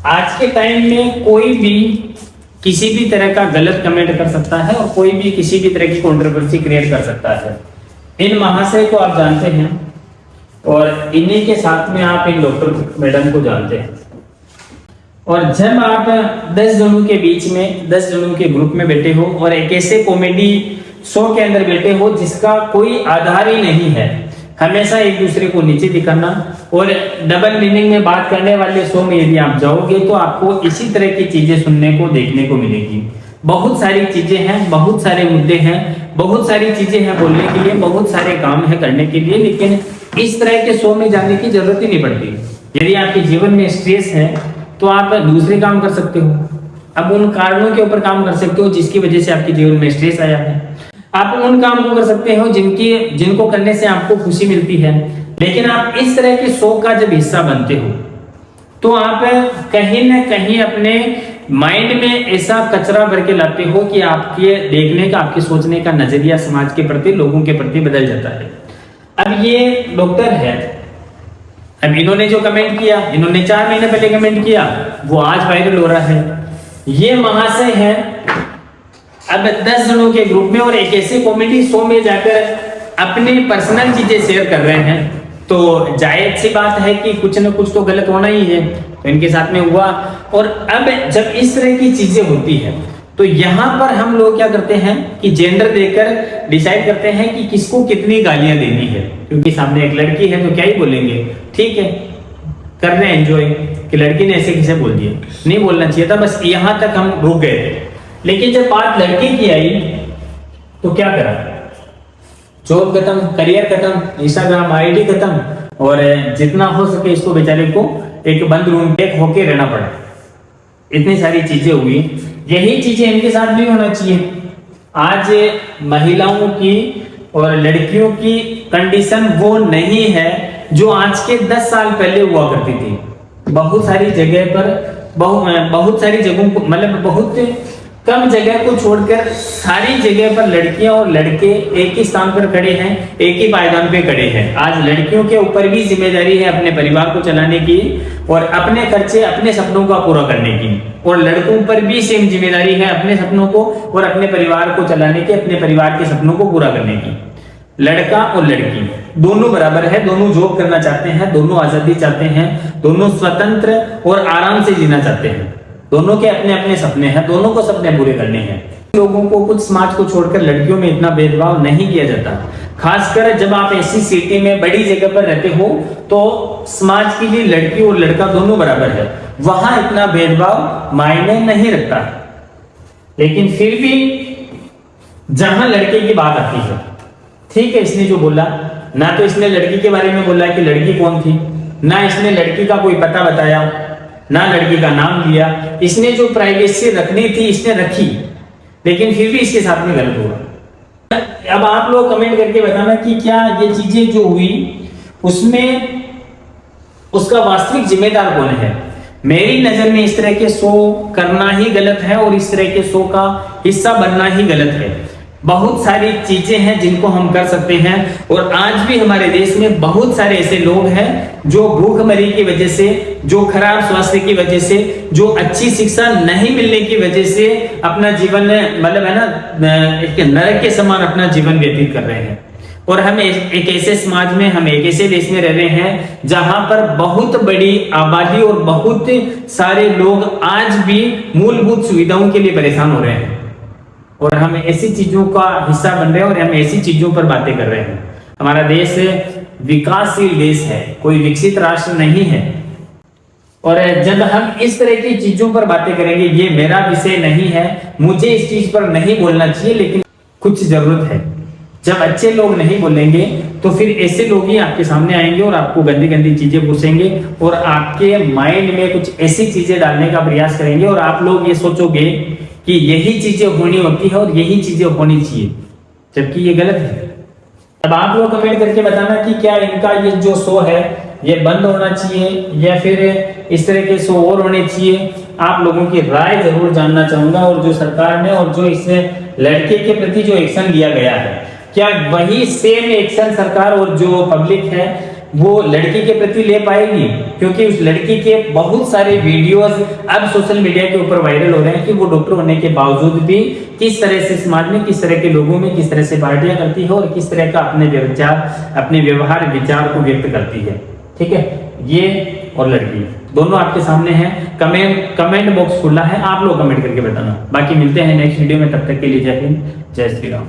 आज के टाइम में कोई भी किसी भी तरह का गलत कमेंट कर सकता है और कोई भी किसी भी तरह की कंट्रोवर्सी क्रिएट कर सकता है। इन महाशय को आप जानते हैं और इन्हीं के साथ में आप इन डॉक्टर मैडम को जानते हैं। और जब आप 10 जनों के बीच में 10 जनों के ग्रुप में बैठे हो और एक ऐसे कॉमेडी शो के अंदर बैठे हो जिसका कोई आधार ही नहीं है, हमेशा एक दूसरे को नीचे दिखाना और डबल मीनिंग में बात करने वाले शो में यदि आप जाओगे तो आपको इसी तरह की चीजें सुनने को देखने को मिलेगी। बहुत सारी चीजें हैं, बहुत सारे मुद्दे हैं, बहुत सारी चीजें हैं बोलने के लिए, बहुत सारे काम है करने के लिए, लेकिन इस तरह के शो में जाने की जरूरत ही नहीं पड़ती। यदि आपके जीवन में स्ट्रेस है तो आप दूसरे काम कर सकते हो, अब उन कारणों के ऊपर काम कर सकते हो जिसकी वजह से आपके जीवन में स्ट्रेस आया है। आप उन काम को कर सकते हो जिनको करने से आपको खुशी मिलती है। लेकिन आप इस तरह के शो का जब हिस्सा बनते हो तो आप कहीं ना कहीं अपने माइंड में ऐसा कचरा भर के लाते हो कि आपके देखने का, आपके सोचने का नजरिया समाज के प्रति, लोगों के प्रति बदल जाता है। अब ये डॉक्टर है, अब इन्होंने जो कमेंट किया, इन्होंने 4 महीने पहले कमेंट किया, वो आज वायरल हो रहा है। ये महाशय है अब 10 जनों के ग्रुप में और एक ऐसे कॉमेडी शो में जाकर अपनी पर्सनल चीजें शेयर कर रहे हैं, तो जायज सी बात है कि कुछ न कुछ तो गलत होना ही है। तो इनके साथ में हुआ। और अब जब इस तरह की चीजें होती है तो यहाँ पर हम लोग क्या करते हैं कि जेंडर देकर डिसाइड करते हैं कि किसको कितनी गालियां देनी है, क्योंकि सामने एक लड़की है तो क्या ही बोलेंगे, ठीक है कर रहे हैं एंजॉय कि लड़की ने ऐसे किसे बोल दिया, नहीं बोलना चाहिए था, बस यहाँ तक हम रुक गए थे। लेकिन जब बात लड़की की आई तो क्या करा, जॉब खत्म, करियर खत्म, इंस्टाग्राम आईडी खत्म और जितना हो सके इसको बेचारे को एक बंद रूम पे होके रहना पड़ा। इतनी सारी चीजें हुई, यही चीजें इनके साथ भी होना चाहिए। आज महिलाओं की और लड़कियों की कंडीशन वो नहीं है जो आज के 10 साल पहले हुआ करती थी। बहुत सारी जगह पर बहुत सारी जगहों को, मतलब बहुत कम जगह को छोड़कर सारी जगह पर लड़कियां और लड़के एक ही स्थान पर खड़े हैं, एक ही पायदान पे खड़े हैं। आज लड़कियों के ऊपर भी जिम्मेदारी है अपने परिवार को चलाने की और अपने खर्चे, अपने सपनों का पूरा करने की, और लड़कों पर भी सेम जिम्मेदारी है अपने सपनों को और अपने परिवार को चलाने की, अपने परिवार के सपनों को पूरा करने की। लड़का और लड़की दोनों बराबर है, दोनों जॉब करना चाहते हैं, दोनों आजादी चाहते हैं, दोनों स्वतंत्र और आराम से जीना चाहते हैं, दोनों के अपने अपने सपने हैं, दोनों को सपने पूरे करने हैं। लोगों को, कुछ समाज को छोड़कर लड़कियों में इतना भेदभाव नहीं किया जाता। खासकर जब आप ऐसी सिटी में बड़ी जगह पर रहते हो तो समाज के लिए लड़की और लड़का दोनों बराबर है, वहां इतना भेदभाव मायने नहीं रखता। लेकिन फिर भी जहां लड़के की बात आती है, ठीक है, इसने जो बोला, ना तो इसने लड़की के बारे में बोला कि लड़की कौन थी, ना इसने लड़की का कोई पता बताया, ना लड़की का नाम लिया। इसने जो प्राइवेसी रखनी थी इसने रखी, लेकिन फिर भी इसके साथ में गलत हुआ। अब आप लोग कमेंट करके बताना कि क्या ये चीजें जो हुई उसमें उसका वास्तविक जिम्मेदार कौन है। मेरी नजर में इस तरह के शो करना ही गलत है और इस तरह के शो का हिस्सा बनना ही गलत है। बहुत सारी चीजें हैं जिनको हम कर सकते हैं, और आज भी हमारे देश में बहुत सारे ऐसे लोग हैं जो भूखमरी की वजह से, जो खराब स्वास्थ्य की वजह से, जो अच्छी शिक्षा नहीं मिलने की वजह से अपना जीवन, मतलब है ना, एक नरक के समान अपना जीवन व्यतीत कर रहे हैं। और हम एक ऐसे समाज में, हम एक ऐसे देश में रह रहे हैं जहां पर बहुत बड़ी आबादी और बहुत सारे लोग आज भी मूलभूत सुविधाओं के लिए परेशान हो रहे हैं, और हम ऐसी चीजों का हिस्सा बन रहे हैं और हम ऐसी चीजों पर बातें कर रहे हैं। हमारा देश विकासशील देश है, कोई विकसित राष्ट्र नहीं है। और जब हम इस तरह की चीजों पर बातें करेंगे, ये मेरा विषय नहीं है, मुझे इस चीज पर नहीं बोलना चाहिए, लेकिन कुछ जरूरत है। जब अच्छे लोग नहीं बोलेंगे तो फिर ऐसे लोग ही आपके सामने आएंगे और आपको गंदी गंदी चीजें पूछेंगे और आपके माइंड में कुछ ऐसी चीजें डालने का प्रयास करेंगे, और आप लोग ये सोचोगे कि यही चीजें होनी होती है और यही चीजें होनी चाहिए, जबकि ये गलत है। अब आप लोग कमेंट करके बताना कि क्या इनका ये जो शो है ये बंद होना चाहिए या फिर इस तरह के शो और होने चाहिए। आप लोगों की राय जरूर जानना चाहूंगा। और जो सरकार ने और जो इस लड़के के प्रति जो एक्शन लिया गया है, क्या वही सेम एक्शन सरकार और जो पब्लिक है वो लड़की के प्रति ले पाएगी, क्योंकि उस लड़की के बहुत सारे वीडियोस अब सोशल मीडिया के ऊपर वायरल हो रहे हैं कि वो डॉक्टर होने के बावजूद भी किस तरह से समाज में, किस तरह के लोगों में किस तरह से पार्टियां करती है और किस तरह का अपने व्यवहार विचार को व्यक्त करती है। ठीक है, ये और लड़की दोनों आपके सामने हैं। कमेंट बॉक्स खुला है, आप लोग कमेंट करके बताना। बाकी मिलते हैं नेक्स्ट वीडियो में, तब तक के लिए जय हिंद, जय श्री राम।